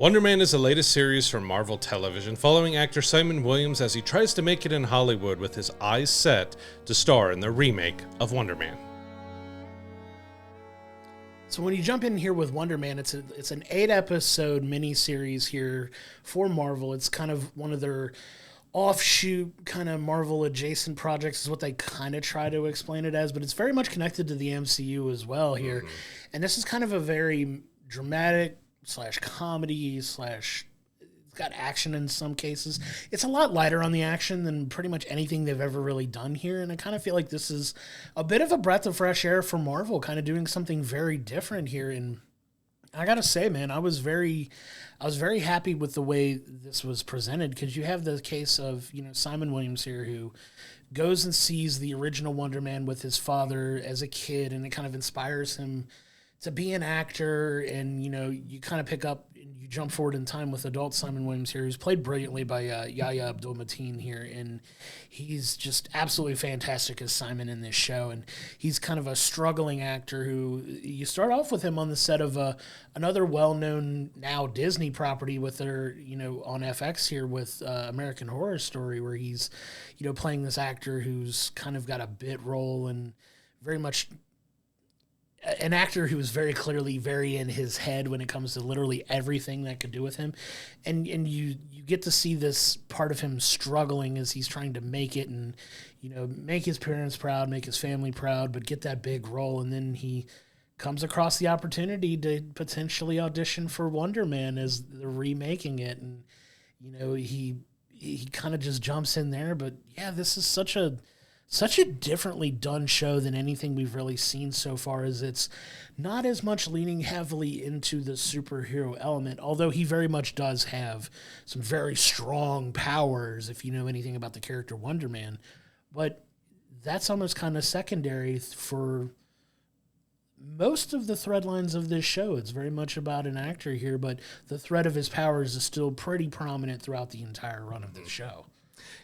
Wonder Man is the latest series from Marvel Television, following actor Simon Williams as he tries to make it in Hollywood with his eyes set to star in the remake of Wonder Man. So when you jump in here with Wonder Man, it's an 8-episode miniseries here for Marvel. It's kind of one of their offshoot kind of Marvel adjacent projects is what they kind of try to explain it as, but it's very much connected to the MCU as well here. And this is kind of a very dramatic / comedy / it's got action in some cases. It's a lot lighter on the action than pretty much anything they've ever really done here, and I kind of feel like this is a bit of a breath of fresh air for Marvel, kind of doing something very different here. And I gotta say, man, I was very happy with the way this was presented, because you have the case of, Simon Williams here, who goes and sees the original Wonder Man with his father as a kid, and it kind of inspires him to be an actor. And you kind of pick up and you jump forward in time with adult Simon Williams here, who's played brilliantly by Yahya Abdul-Mateen here, and he's just absolutely fantastic as Simon in this show. And he's kind of a struggling actor who you start off with him on the set of another well-known now Disney property with their on FX here with American Horror Story, where he's playing this actor who's kind of got a bit role and very much an actor who is very clearly very in his head when it comes to literally everything that could do with him. And you get to see this part of him struggling as he's trying to make it and, make his parents proud, make his family proud, but get that big role. And then he comes across the opportunity to potentially audition for Wonder Man as they're remaking it. And, he kind of just jumps in there. But yeah, this is such a differently done show than anything we've really seen so far, as it's not as much leaning heavily into the superhero element, although he very much does have some very strong powers if you know anything about the character Wonder Man. But that's almost kind of secondary for most of the thread lines of this show. It's very much about an actor here, but the thread of his powers is still pretty prominent throughout the entire run of the show.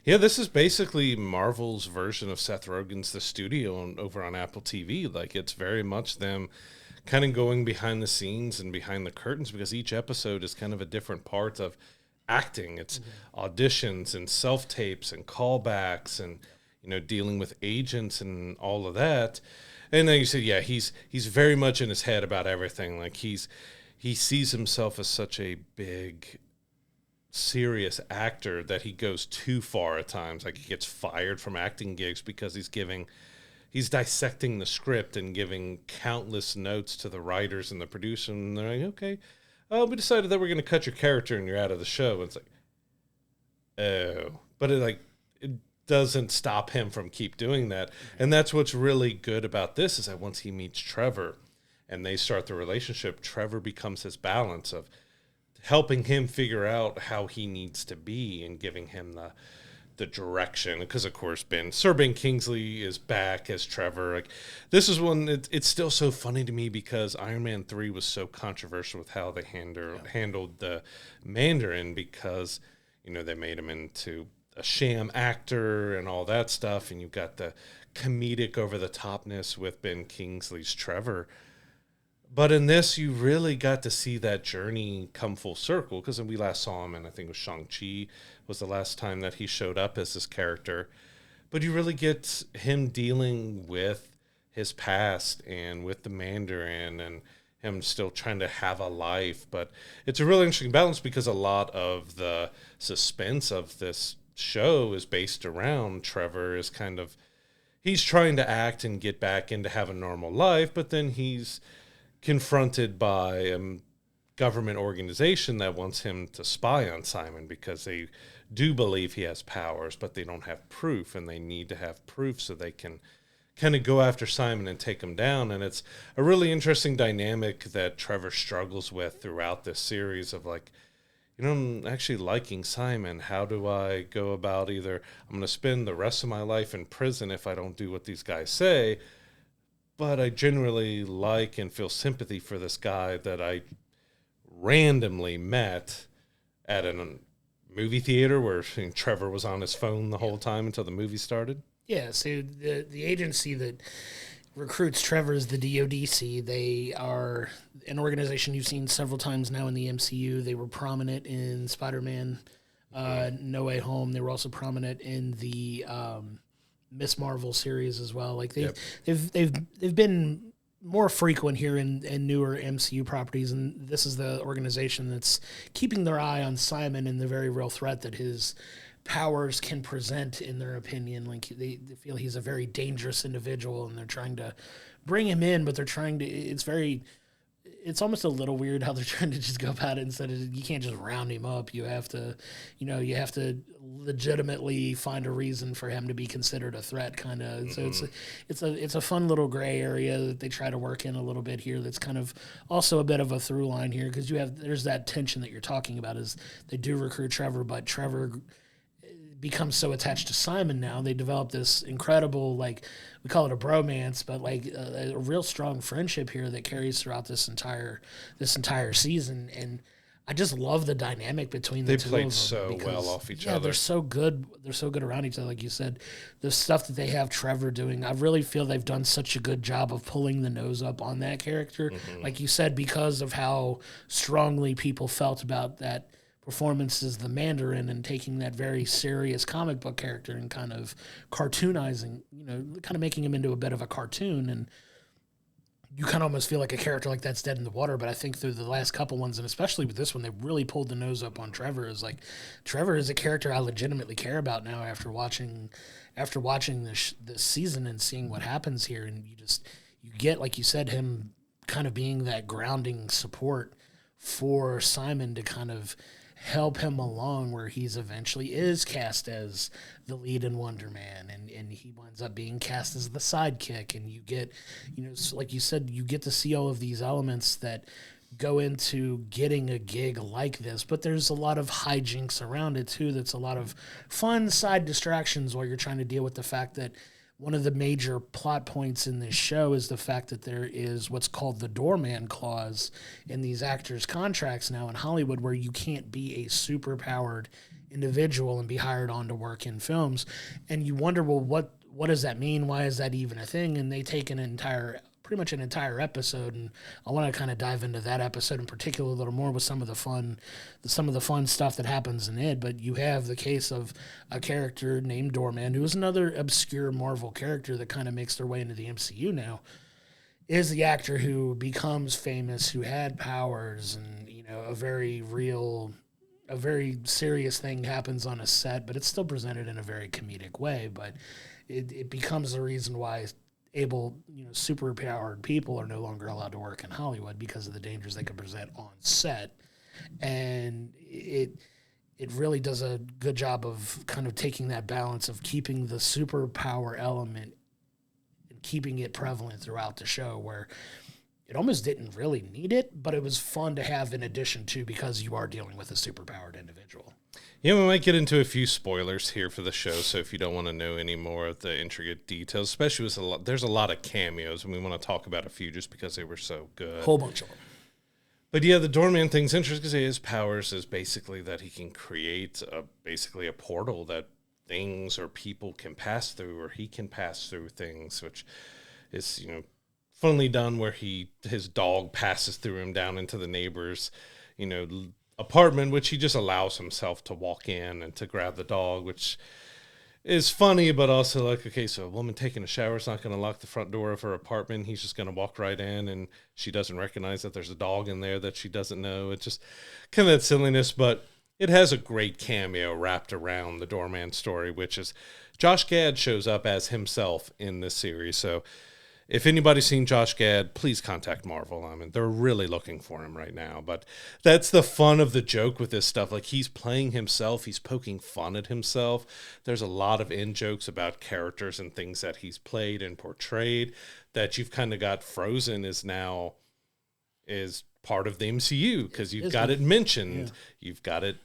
Yeah, this is basically Marvel's version of Seth Rogen's The Studio over on Apple TV. Like, it's very much them kind of going behind the scenes and behind the curtains, because each episode is kind of a different part of acting. It's auditions and self-tapes and callbacks and, dealing with agents and all of that. And then you said, yeah, he's very much in his head about everything. Like, he sees himself as such a big, serious actor that he goes too far at times. Like, he gets fired from acting gigs because he's dissecting the script and giving countless notes to the writers and the producer, and they're like, okay, we decided that we're going to cut your character and you're out of the show. And it's like, oh, but it doesn't stop him from keep doing that. And that's what's really good about this, is that once he meets Trevor and they start the relationship, Trevor becomes his balance of helping him figure out how he needs to be and giving him the direction. Because, of course, Sir Ben Kingsley is back as Trevor. Like, this is one, it's still so funny to me because Iron Man 3 was so controversial with how they handled the Mandarin, because, they made him into a sham actor and all that stuff. And you've got the comedic over-the-topness with Ben Kingsley's Trevor. But in this, you really got to see that journey come full circle, because we last saw him, and I think it was Shang-Chi was the last time that he showed up as this character. But you really get him dealing with his past and with the Mandarin and him still trying to have a life. But it's a really interesting balance, because a lot of the suspense of this show is based around Trevor is he's trying to act and get back into have a normal life, but then he's confronted by a government organization that wants him to spy on Simon, because they do believe he has powers, but they don't have proof, and they need to have proof so they can kind of go after Simon and take him down. And it's a really interesting dynamic that Trevor struggles with throughout this series of like, I'm actually liking Simon. How do I go about either I'm going to spend the rest of my life in prison if I don't do what these guys say, but I genuinely like and feel sympathy for this guy that I randomly met at a movie theater where Trevor was on his phone the whole time until the movie started. Yeah, so the agency that recruits Trevor as the DODC. They are an organization you've seen several times now in the MCU. They were prominent in Spider-Man No Way Home. They were also prominent in the Miss Marvel series as well. Like they've been more frequent here in newer MCU properties, and this is the organization that's keeping their eye on Simon and the very real threat that his powers can present, in their opinion. Like they feel he's a very dangerous individual, and they're trying to bring him in, but they're trying to. It's almost a little weird how they're trying to just go about it instead of, you can't just round him up. You have to, you have to legitimately find a reason for him to be considered a threat, kind of. So it's a fun little gray area that they try to work in a little bit here. That's kind of also a bit of a through line here, because there's that tension that you're talking about, is they do recruit Trevor, but Trevor becomes so attached to Simon now. They develop this incredible, like, we call it a bromance, but like a real strong friendship here that carries throughout this entire season. And I just love the dynamic between the two of them. They played so well off each other. They're so good. They're so good around each other. Like you said, the stuff that they have Trevor doing, I really feel they've done such a good job of pulling the nose up on that character. Like you said, because of how strongly people felt about that performance as the Mandarin, and taking that very serious comic book character and kind of cartoonizing, kind of making him into a bit of a cartoon. And you kind of almost feel like a character like that's dead in the water. But I think through the last couple ones, and especially with this one, they really pulled the nose up on Trevor. Is like, Trevor is a character I legitimately care about now after watching this season and seeing what happens here. And you get, like you said, him kind of being that grounding support for Simon to kind of help him along, where he's eventually is cast as the lead in Wonder Man, and he winds up being cast as the sidekick. And you get, like you said, you get to see all of these elements that go into getting a gig like this. But there's a lot of hijinks around it too. That's a lot of fun side distractions while you're trying to deal with the fact that one of the major plot points in this show is the fact that there is what's called the doorman clause in these actors' contracts now in Hollywood, where you can't be a superpowered individual and be hired on to work in films. And you wonder, well, what does that mean? Why is that even a thing? And they take pretty much an entire episode, and I want to kind of dive into that episode in particular a little more with some of the fun stuff that happens in it. But you have the case of a character named Doorman, who is another obscure Marvel character that kind of makes their way into the MCU now, is the actor who becomes famous, who had powers, and a very serious thing happens on a set, but it's still presented in a very comedic way. But it becomes the reason why superpowered people are no longer allowed to work in Hollywood, because of the dangers they can present on set. And it really does a good job of kind of taking that balance of keeping the superpower element and keeping it prevalent throughout the show, where it almost didn't really need it, but it was fun to have in addition to, because you are dealing with a superpowered individual. Yeah, we might get into a few spoilers here for the show, so if you don't want to know any more of the intricate details, especially with there's a lot of cameos, and we want to talk about a few just because they were so good. Whole bunch of them. But yeah, the doorman thing's interesting because his powers is basically that he can create basically a portal that things or people can pass through, or he can pass through things, which is, funnily done, where his dog passes through him down into the neighbor's, apartment, which he just allows himself to walk in and to grab the dog, which is funny, but also like, okay, so a woman taking a shower is not going to lock the front door of her apartment. He's just going to walk right in, and she doesn't recognize that there's a dog in there that she doesn't know. It's just kind of that silliness, but it has a great cameo wrapped around the doorman story, which is Josh Gad shows up as himself in this series. So if anybody's seen Josh Gad, please contact Marvel. I mean, they're really looking for him right now. But that's the fun of the joke with this stuff. Like, he's playing himself. He's poking fun at himself. There's a lot of in-jokes about characters and things that he's played and portrayed that you've kind of got Frozen is part of the MCU, because you've got it mentioned. Yeah. You've got it,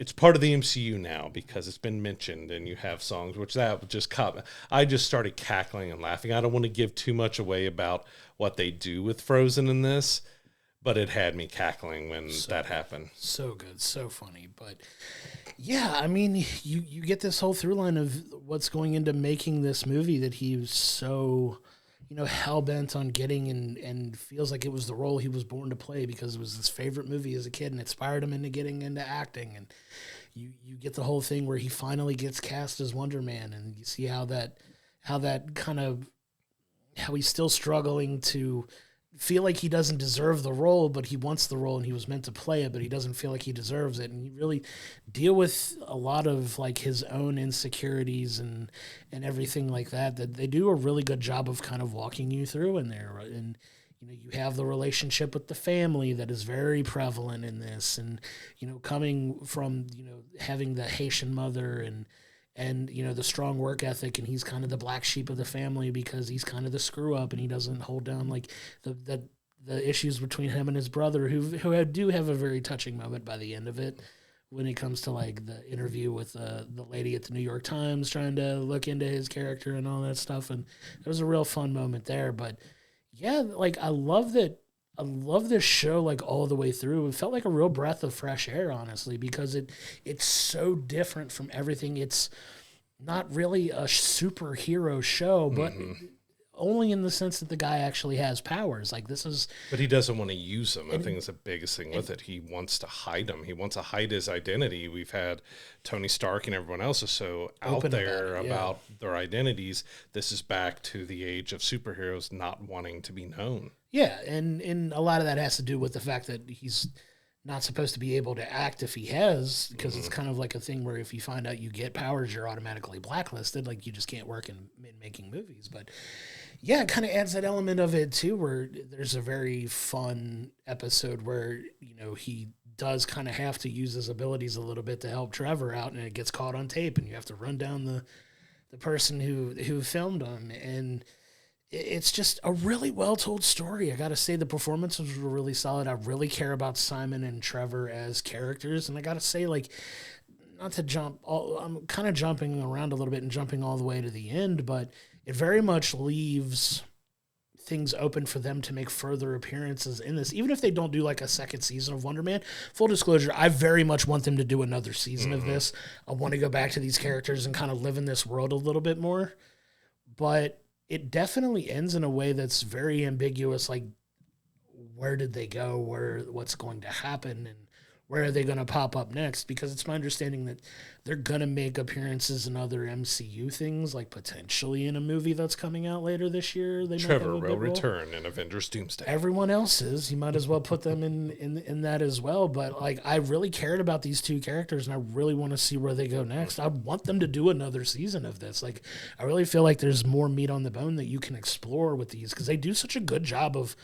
it's part of the MCU now because it's been mentioned, and you have songs, which that just caught. I just started cackling and laughing. I don't want to give too much away about what they do with Frozen in this, but it had me cackling when that happened. So good, so funny. But yeah, I mean, you get this whole through line of what's going into making this movie that he was so, hell bent on getting, and feels like it was the role he was born to play because it was his favorite movie as a kid and inspired him into getting into acting. And you get the whole thing where he finally gets cast as Wonder Man, and you see how that kind of, how he's still struggling to feel like he doesn't deserve the role, but he wants the role and he was meant to play it, but he doesn't feel like he deserves it. And you really deal with a lot of like his own insecurities and everything like that they do a really good job of kind of walking you through in there. And, you have the relationship with the family that is very prevalent in this. And, coming from, having the Haitian mother and the strong work ethic, and he's kind of the black sheep of the family because he's kind of the screw up and he doesn't hold down like the issues between him and his brother who do have a very touching moment by the end of it when it comes to like the interview with the lady at the New York Times trying to look into his character and all that stuff. And it was a real fun moment there. But yeah, like I love this show like all the way through. It felt like a real breath of fresh air, honestly, because it's so different from everything. It's not really a superhero show, but only in the sense that the guy actually has powers. Like this is, but he doesn't want to use them. I think it's the biggest thing with it. He wants to hide them. He wants to hide his identity. We've had Tony Stark and everyone else is so out there about their identities. This is back to the age of superheroes not wanting to be known. Yeah, and a lot of that has to do with the fact that he's not supposed to be able to act if he has, because it's kind of like a thing where if you find out you get powers, you're automatically blacklisted. Like you just can't work in making movies. But yeah, it kind of adds that element of it too, where there's a very fun episode where, he does kind of have to use his abilities a little bit to help Trevor out, and it gets caught on tape, and you have to run down the person who filmed him. And it's just a really well-told story. I got to say the performances were really solid. I really care about Simon and Trevor as characters. And I got to say, like, not to jump, I'm kind of jumping around a little bit and jumping all the way to the end, but it very much leaves things open for them to make further appearances in this. Even if they don't do like a second season of Wonder Man, full disclosure, I very much want them to do another season of this. I want to go back to these characters and kind of live in this world a little bit more. But it definitely ends in a way that's very ambiguous. Like, where did they go? What's going to happen? And where are they going to pop up next? Because it's my understanding that they're going to make appearances in other MCU things, like potentially in a movie that's coming out later this year. Trevor will return in Avengers Doomsday. Everyone else is. You might as well put them in that as well. But like, I really cared about these two characters, and I really want to see where they go next. I want them to do another season of this. Like, I really feel like there's more meat on the bone that you can explore with these, because they do such a good job of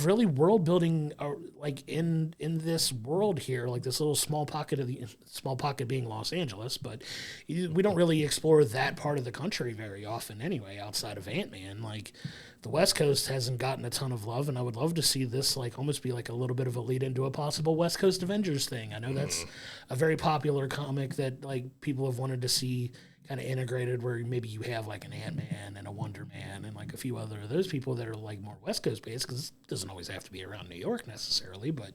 really world building, like in this world here, like this little small pocket being Los Angeles, but we don't really explore that part of the country very often anyway, outside of Ant-Man. Like the West Coast hasn't gotten a ton of love, and I would love to see this like almost be like a little bit of a lead into a possible West Coast Avengers thing. I know that's a very popular comic that like people have wanted to see kind of integrated, where maybe you have like an Ant-Man and a Wonder Man and like a few other of those people that are like more West Coast based, because it doesn't always have to be around New York necessarily, but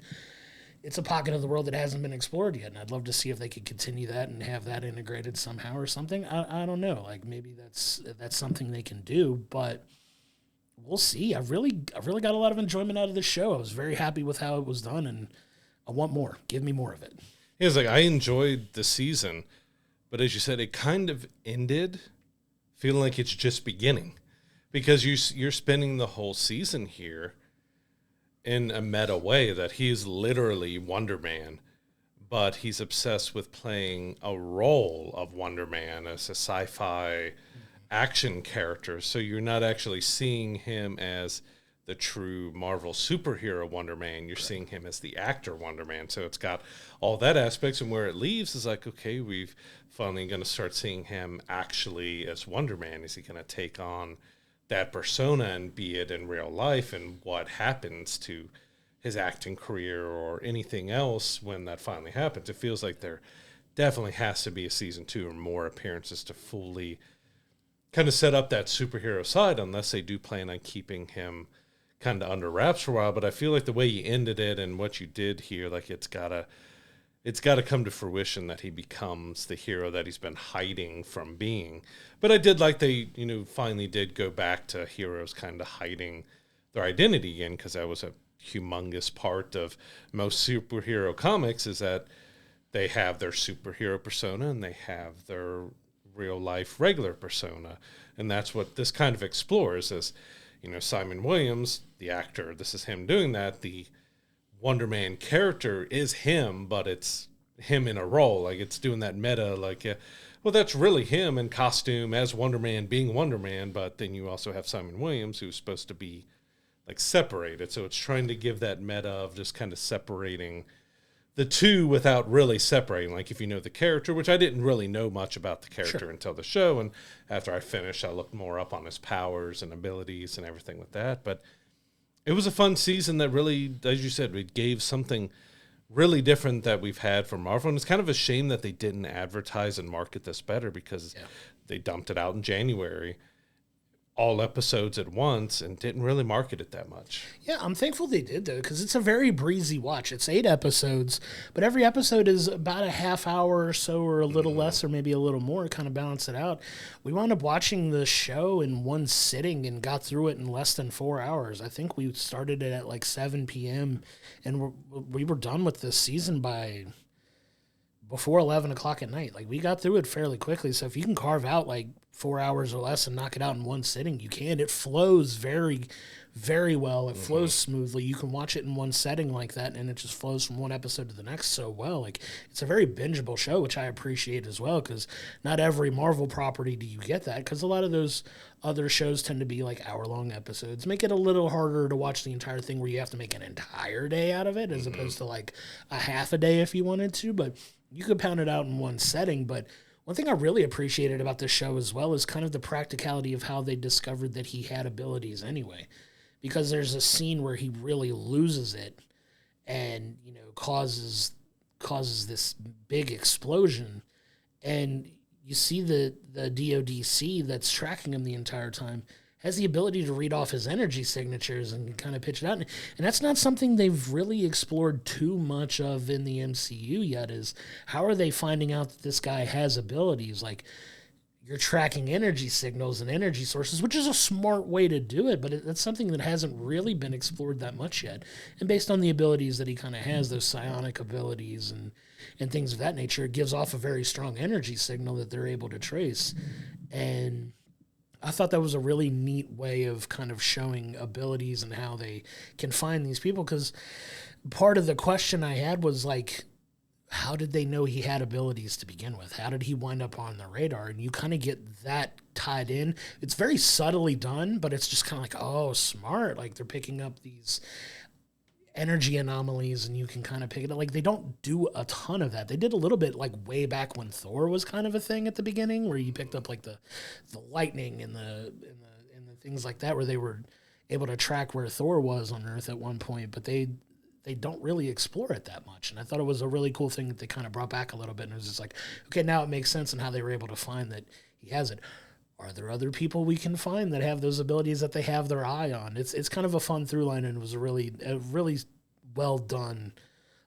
it's a pocket of the world that hasn't been explored yet, and I'd love to see if they could continue that and have that integrated somehow or something. I don't know, like maybe that's something they can do, but we'll see. I really got a lot of enjoyment out of this show. I was very happy with how it was done, and I want more. Give me more of it. Yeah, it's like I enjoyed the season, but as you said, it kind of ended feeling like it's just beginning, because you're spending the whole season here in a meta way that he's literally Wonder Man, but he's obsessed with playing a role of Wonder Man as a sci-fi action character. So you're not actually seeing him as the true Marvel superhero Wonder Man. You're seeing him as the actor Wonder Man. So it's got all that aspects, and where it leaves is like, okay, we've finally going to start seeing him actually as Wonder Man. Is he going to take on that persona and be it in real life, and what happens to his acting career or anything else when that finally happens? It feels like there definitely has to be a season 2 or more appearances to fully kind of set up that superhero side, unless they do plan on keeping him kind of under wraps for a while. But I feel like the way you ended it and what you did here, like it's gotta come to fruition that he becomes the hero that he's been hiding from being. But I did like they, finally did go back to heroes kind of hiding their identity again, because that was a humongous part of most superhero comics, is that they have their superhero persona and they have their real life regular persona. And that's what this kind of explores is, Simon Williams, the actor, this is him doing that. The Wonder Man character is him, but it's him in a role. Like, it's doing that meta, like, well, that's really him in costume as Wonder Man being Wonder Man, but then you also have Simon Williams, who's supposed to be, like, separated. So it's trying to give that meta of just kind of separating the two without really separating. Like, if you know the character, which I didn't really know much about the character until the show, and after I finished, I looked more up on his powers and abilities and everything with that. But it was a fun season that really, as you said, it gave something really different that we've had from Marvel. And it's kind of a shame that they didn't advertise and market this better, because they dumped it out in January, all episodes at once, and didn't really market it that much. Yeah, I'm thankful they did, though, because it's a very breezy watch. It's 8 episodes, but every episode is about a half hour or so, or a little less, or maybe a little more, kind of balance it out. We wound up watching the show in one sitting and got through it in less than 4 hours. I think we started it at like 7 p.m., and we were done with this season by before 11 o'clock at night. Like, we got through it fairly quickly. So if you can carve out like 4 hours or less and knock it out in one sitting, you can. It flows very, very well. It flows smoothly. You can watch it in one setting like that, and it just flows from one episode to the next so well. Like, it's a very bingeable show, which I appreciate as well, because not every Marvel property do you get that, because a lot of those other shows tend to be like hour-long episodes. Make it a little harder to watch the entire thing, where you have to make an entire day out of it, as opposed to like a half a day if you wanted to. But you could pound it out in one setting. But one thing I really appreciated about this show as well is kind of the practicality of how they discovered that he had abilities anyway. Because there's a scene where he really loses it and, causes this big explosion. And you see the DODC that's tracking him the entire time has the ability to read off his energy signatures and kind of pitch it out. And that's not something they've really explored too much of in the MCU yet, is how are they finding out that this guy has abilities? Like, you're tracking energy signals and energy sources, which is a smart way to do it, but it's something that hasn't really been explored that much yet. And based on the abilities that he kind of has, those psionic abilities and things of that nature, it gives off a very strong energy signal that they're able to trace. And I thought that was a really neat way of kind of showing abilities and how they can find these people, because part of the question I had was like, how did they know he had abilities to begin with? How did he wind up on the radar? And you kind of get that tied in. It's very subtly done, but it's just kind of like, oh, smart. Like, they're picking up these energy anomalies, and you can kind of pick it up. Like, they don't do a ton of that. They did a little bit like way back when Thor was kind of a thing at the beginning, where you picked up like the lightning and the things like that, where they were able to track where Thor was on Earth at one point, but they don't really explore it that much. And I thought it was a really cool thing that they kind of brought back a little bit. And it was just like, okay, now it makes sense in how they were able to find that he has it. Are there other people we can find that have those abilities that they have their eye on? It's kind of a fun through line, and it was a really well done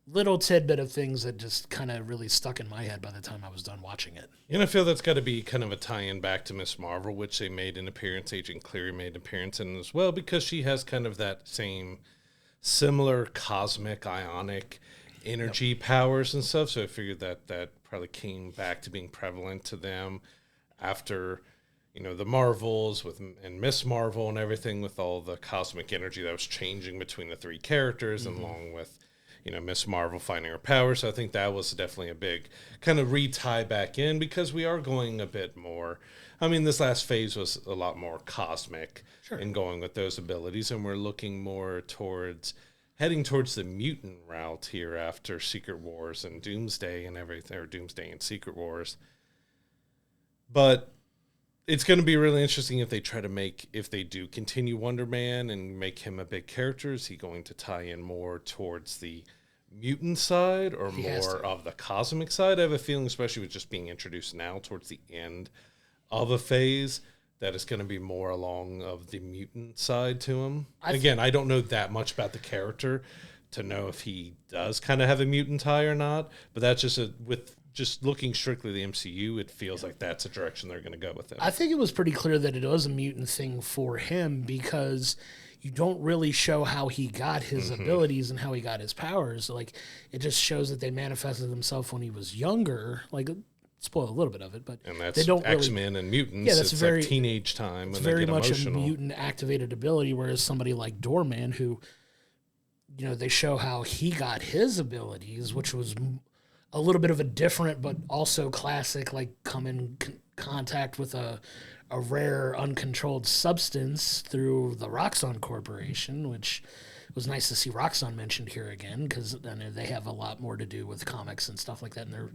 little tidbit of things that just kind of really stuck in my head by the time I was done watching it. And I feel that's got to be kind of a tie-in back to Miss Marvel, which they made an appearance. Agent Cleary made an appearance in as well, because she has kind of that same similar cosmic ionic energy powers and stuff. So I figured that probably came back to being prevalent to them after, the Marvels and Miss Marvel and everything, with all the cosmic energy that was changing between the three characters, and along with, Miss Marvel finding her power. So I think that was definitely a big kind of re-tie back in, because we are going a bit more. I mean, this last phase was a lot more cosmic and going with those abilities, and we're looking more heading towards the mutant route here after Secret Wars and Doomsday and everything, or Doomsday and Secret Wars. But it's going to be really interesting if they do continue Wonder Man and make him a big character. Is he going to tie in more towards the mutant side or more of the cosmic side? I have a feeling, especially with just being introduced now towards the end of a phase, that is going to be more along of the mutant side to him. Again, I don't know that much about the character to know if he does kind of have a mutant tie or not, but that's just with just looking strictly at the MCU, it feels like that's the direction they're going to go with it. I think it was pretty clear that it was a mutant thing for him because you don't really show how he got his abilities and how he got his powers. Like, it just shows that they manifested themselves when he was younger. Like, spoil a little bit of it, but and that's they don't X-Men really, and mutants. Yeah, that's it's very like teenage time. It's when very they get much emotional. a mutant activated ability, whereas somebody like Doorman, who, you know, they show how he got his abilities, which was a little bit of a different but also classic, like come in contact with a rare uncontrolled substance through the Roxxon Corporation, which was nice to see Roxxon mentioned here again because I know they have a lot more to do with comics and stuff like that, and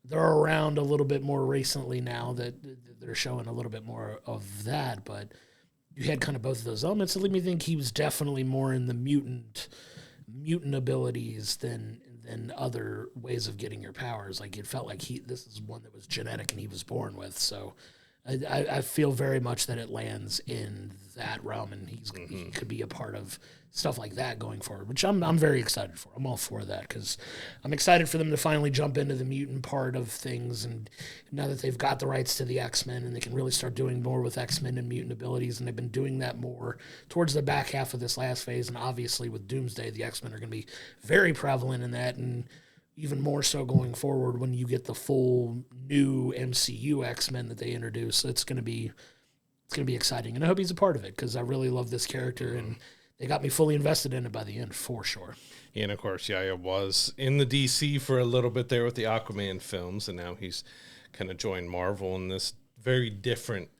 they're around a little bit more recently now that they're showing a little bit more of that, but you had kind of both of those elements. It made me think he was definitely more in the mutant abilities than other ways of getting your powers. Like, it felt like this is one that was genetic and he was born with. So I feel very much that it lands in that realm, and he could be a part of stuff like that going forward, which I'm very excited for. I'm all for that because I'm excited for them to finally jump into the mutant part of things, and now that they've got the rights to the X-Men and they can really start doing more with X-Men and mutant abilities, and they've been doing that more towards the back half of this last phase, and obviously with Doomsday, the X-Men are going to be very prevalent in that, and even more so going forward when you get the full new MCU X-Men that they introduce. It's going to be exciting, and I hope he's a part of it because I really love this character, and they got me fully invested in it by the end for sure. And of course, Yahya was in the DC for a little bit there with the Aquaman films, and now he's kind of joined Marvel in this very different,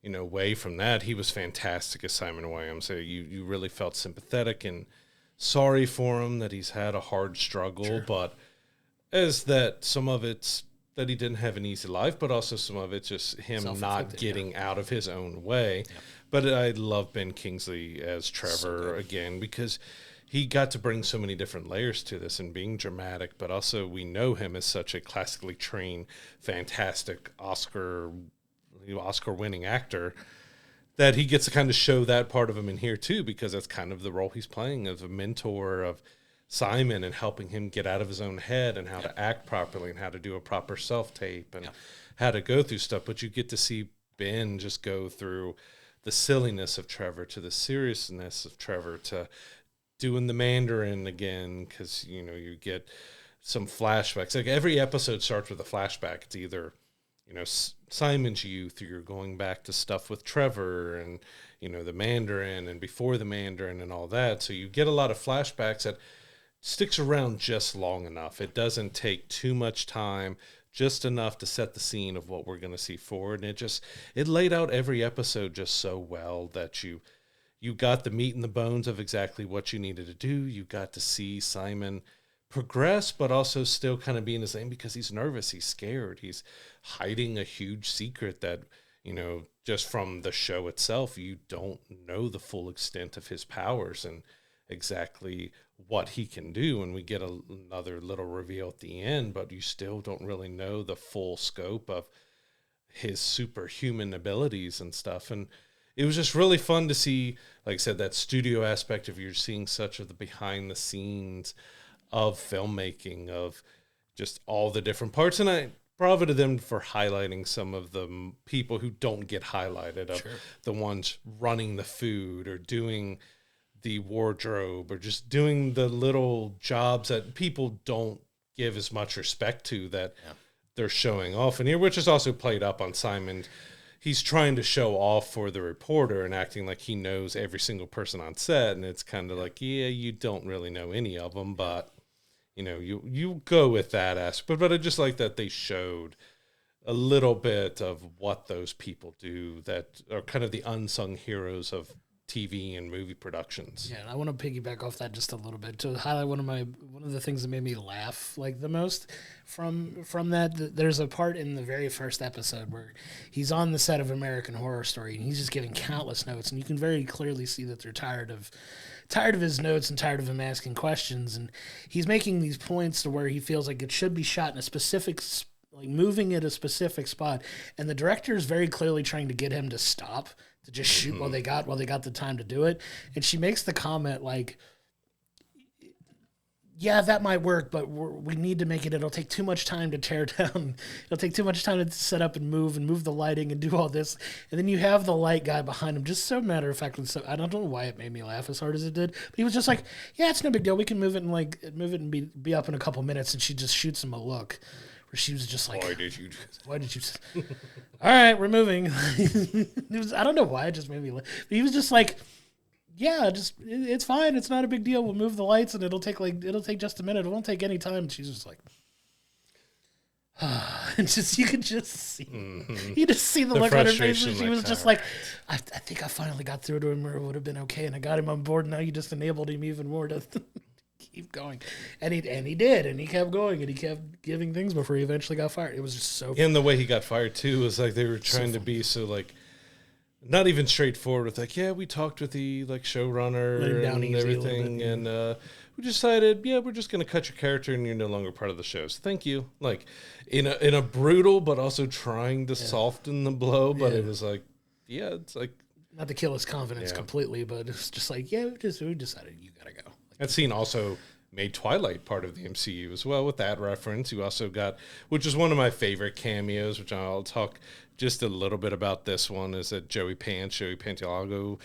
way from that. He was fantastic as Simon Williams. So you really felt sympathetic and sorry for him that he's had a hard struggle, sure. But as that some of it's that he didn't have an easy life, but also some of it's just him not getting out of his own way. Yeah. But I love Ben Kingsley as Trevor again because he got to bring so many different layers to this and being dramatic, but also we know him as such a classically trained, fantastic Oscar-winning actor that he gets to kind of show that part of him in here too, because that's kind of the role he's playing as a mentor of Simon and helping him get out of his own head and how to act properly and how to do a proper self-tape and how to go through stuff. But you get to see Ben just go through the silliness of Trevor to the seriousness of Trevor to doing the Mandarin again because, you get some flashbacks. Like every episode starts with a flashback. It's either, Simon's youth or you're going back to stuff with Trevor and, the Mandarin and before the Mandarin and all that. So you get a lot of flashbacks that sticks around just long enough. It doesn't take too much time, just enough to set the scene of what we're going to see forward. And it laid out every episode just so well that you got the meat and the bones of exactly what you needed to do. You got to see Simon progress, but also still kind of being the same because he's nervous. He's scared. He's hiding a huge secret that, just from the show itself, you don't know the full extent of his powers and exactly what he can do, and we get another little reveal at the end, but you still don't really know the full scope of his superhuman abilities and stuff. And it was just really fun to see, like I said, that studio aspect of you're seeing such of the behind the scenes of filmmaking of just all the different parts. And I bravo to them for highlighting some of the people who don't get highlighted, of the ones running the food or doing the wardrobe or just doing the little jobs that people don't give as much respect to that they're showing off in here, which is also played up on Simon. He's trying to show off for the reporter and acting like he knows every single person on set. And it's kind of like, you don't really know any of them, but you go with that aspect. But I just like that they showed a little bit of what those people do that are kind of the unsung heroes of TV and movie productions. Yeah, and I want to piggyback off that just a little bit to highlight one of the things that made me laugh like the most from that. There's a part in the very first episode where he's on the set of American Horror Story and he's just giving countless notes, and you can very clearly see that they're tired of his notes and tired of him asking questions, and he's making these points to where he feels like it should be shot in a specific like moving at a specific spot, and the director is very clearly trying to get him to stop, to just shoot while they got the time to do it. And she makes the comment like, yeah, that might work, but we need to make it. It'll take too much time to tear down. It'll take too much time to set up and move the lighting and do all this. And then you have the light guy behind him, just so matter of factly. So I don't know why it made me laugh as hard as it did. But he was just like, "Yeah, it's no big deal. We can move it and be up in a couple minutes." And she just shoots him a look, where she was just like, Why did you? Why did you? All right, we're moving. I don't know why it just made me laugh. But he was just like, yeah, it's fine. It's not a big deal. We'll move the lights and it'll take just a minute. It won't take any time. And she's just like, and just you could just see, you just see the look on her face. And she was just like, I think I finally got through to him, or it would have been okay. And I got him on board. And now you just enabled him even more to keep going. And he did, and he kept going, and he kept giving things before he eventually got fired. It was just so. And the way he got fired too was like they were trying to be so like. Not even straightforward with like, yeah, we talked with the like showrunner and everything, and we decided, yeah, we're just gonna cut your character and you're no longer part of the show. So thank you. Like in a brutal but also trying to soften the blow, but it was like, yeah, it's like not to kill his confidence completely, but it's just like, yeah, we decided you gotta go. That scene also made Twilight part of the MCU as well with that reference. You also got, which is one of my favorite cameos, which I'll talk just a little bit about this one, is that Joey Pantoliano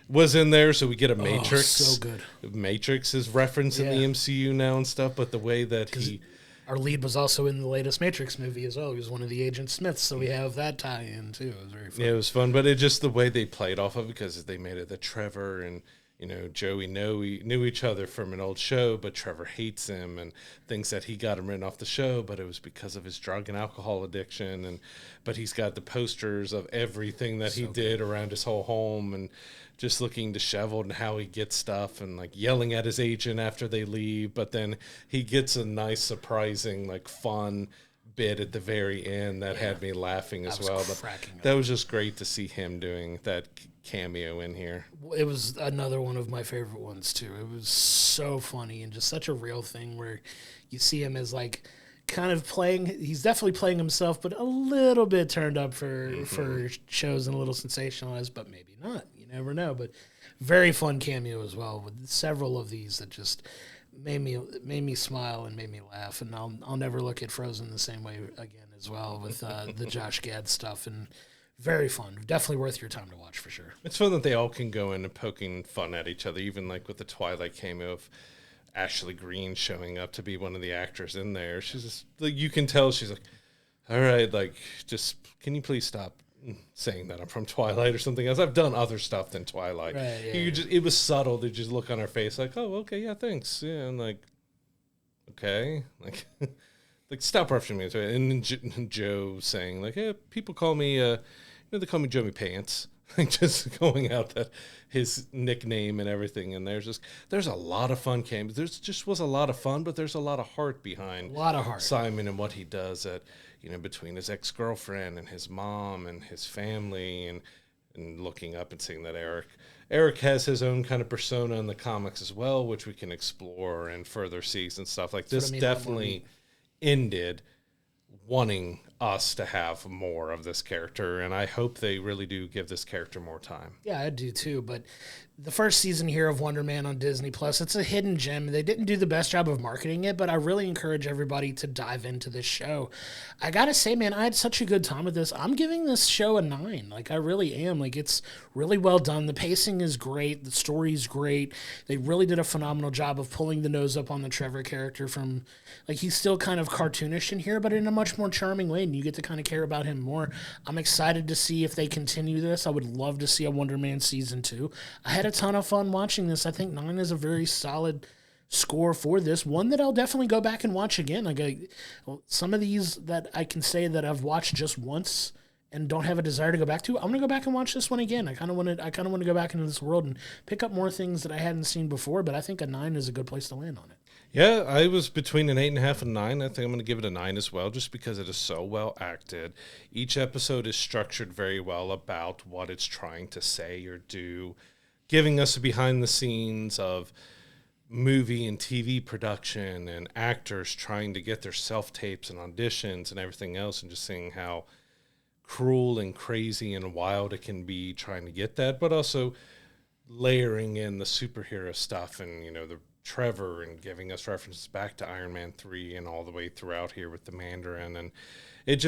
was in there, so we get a Matrix. So good. Matrix is referenced in the MCU now and stuff, but the way that our lead was also in the latest Matrix movie as well. He was one of the Agent Smiths, so we have that tie-in too. It was very fun. Yeah, it was fun, but it just the way they played off of it, because they made it that Trevor and Joey knew each other from an old show, but Trevor hates him and thinks that he got him written off the show, but it was because of his drug and alcohol addiction. But he's got the posters of everything that he did around his whole home, and just looking disheveled and how he gets stuff and like yelling at his agent after they leave. But then he gets a nice, surprising, like fun bit at the very end that had me laughing as well. But that was just great to see him doing that cameo in here. It was another one of my favorite ones too. It was so funny and just such a real thing where you see him as like kind of playing, he's definitely playing himself, but a little bit turned up for shows and a little sensationalized, but maybe not. You never know. But very fun cameo as well, with several of these that just made me smile and made me laugh. And I'll never look at Frozen the same way again as well, with the Josh Gad stuff. And very fun. Definitely worth your time to watch for sure. It's fun that they all can go in and poking fun at each other, even like with the Twilight cameo of Ashley Greene showing up to be one of the actors in there. She's just like, you can tell she's like, all right, like, just can you please stop saying that I'm from Twilight or something else? I've done other stuff than Twilight. Right, yeah, it was subtle to just look on her face like, oh, okay, yeah, thanks. Yeah, and like, okay, like, like stop referencing me. And then Joe saying like, hey, people call me, they call me Joey Pants. Like just going out that his nickname and everything, and there's a lot of fun cameos. There's just was a lot of fun, but there's a lot of heart behind Simon and what he does at between his ex-girlfriend and his mom and his family, and looking up and seeing that Eric has his own kind of persona in the comics as well, which we can explore and further seasons and stuff like this. Definitely ended wanting us to have more of this character, and I hope they really do give this character more time. Yeah, I do too, but the first season here of Wonder Man on Disney Plus, it's a hidden gem. They didn't do the best job of marketing it, but I really encourage everybody to dive into this show. I gotta say, man, I had such a good time with this. I'm giving this show a 9. Like, I really am. Like, it's really well done. The pacing is great. The story's great. They really did a phenomenal job of pulling the nose up on the Trevor character from, like, he's still kind of cartoonish in here, but in a much more charming way, and you get to kind of care about him more. I'm excited to see if they continue this. I would love to see a Wonder Man season 2. I had a ton of fun watching this. I think 9 is a very solid score for this. One that I'll definitely go back and watch again. Like some of these that I can say that I've watched just once and don't have a desire to go back to, I'm gonna go back and watch this one again. I kind of want to go back into this world and pick up more things that I hadn't seen before. But I think a 9 is a good place to land on it. Yeah, I was between an 8.5 and 9. I think I'm going to give it a 9 as well, just because it is so well acted. Each episode is structured very well about what it's trying to say or do, giving us a behind the scenes of movie and TV production and actors trying to get their self-tapes and auditions and everything else, and just seeing how cruel and crazy and wild it can be trying to get that, but also layering in the superhero stuff and, the Trevor and giving us references back to Iron Man 3 and all the way throughout here with the Mandarin. And it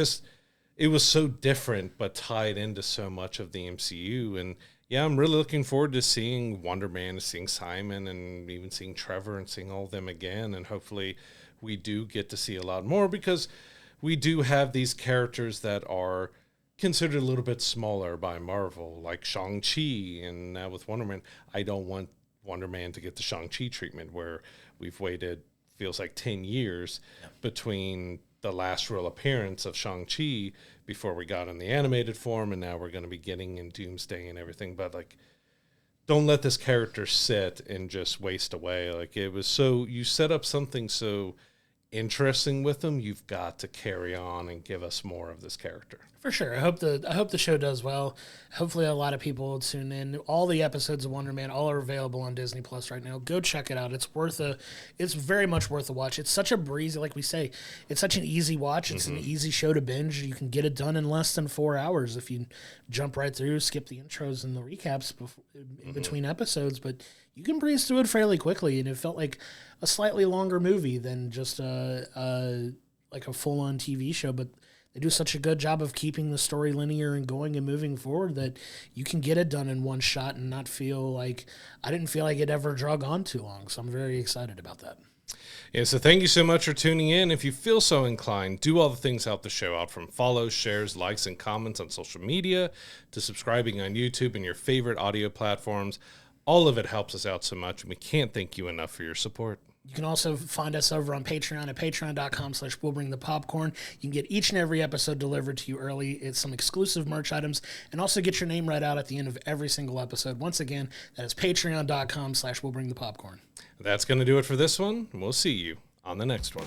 was so different, but tied into so much of the MCU. And yeah, I'm really looking forward to seeing Wonder Man, seeing Simon, and even seeing Trevor and seeing all of them again. And hopefully we do get to see a lot more, because we do have these characters that are considered a little bit smaller by Marvel, like Shang-Chi. And now with Wonder Man, I don't want Wonder Man to get the Shang-Chi treatment where we've waited, feels like 10 years between the last real appearance of Shang-Chi before we got in the animated form, and now we're going to be getting in Doomsday and everything. But don't let this character sit and just waste away. It was you set up something so interesting with them, you've got to carry on and give us more of this character. For sure. I hope the show does well. Hopefully a lot of people will tune in. All the episodes of Wonder Man, all are available on Disney Plus right now. Go check it out. It's very much worth a watch. It's such a breezy, like we say, it's such an easy watch. It's an easy show to binge. You can get it done in less than 4 hours if you jump right through, skip the intros and the recaps in between episodes, but you can breeze through it fairly quickly, and it felt like a slightly longer movie than just like a full-on TV show, but they do such a good job of keeping the story linear and going and moving forward that you can get it done in one shot and not feel like, I didn't feel like it ever drug on too long. So I'm very excited about that. Yeah, so thank you so much for tuning in. If you feel so inclined, do all the things help the show out, from follows, shares, likes, and comments on social media to subscribing on YouTube and your favorite audio platforms. All of it helps us out so much, and we can't thank you enough for your support. You can also find us over on Patreon at patreon.com/we'llbringthepopcorn. You can get each and every episode delivered to you early. It's some exclusive merch items, and also get your name read out at the end of every single episode. Once again, that is patreon.com/we'llbringthepopcorn. That's going to do it for this one. We'll see you on the next one.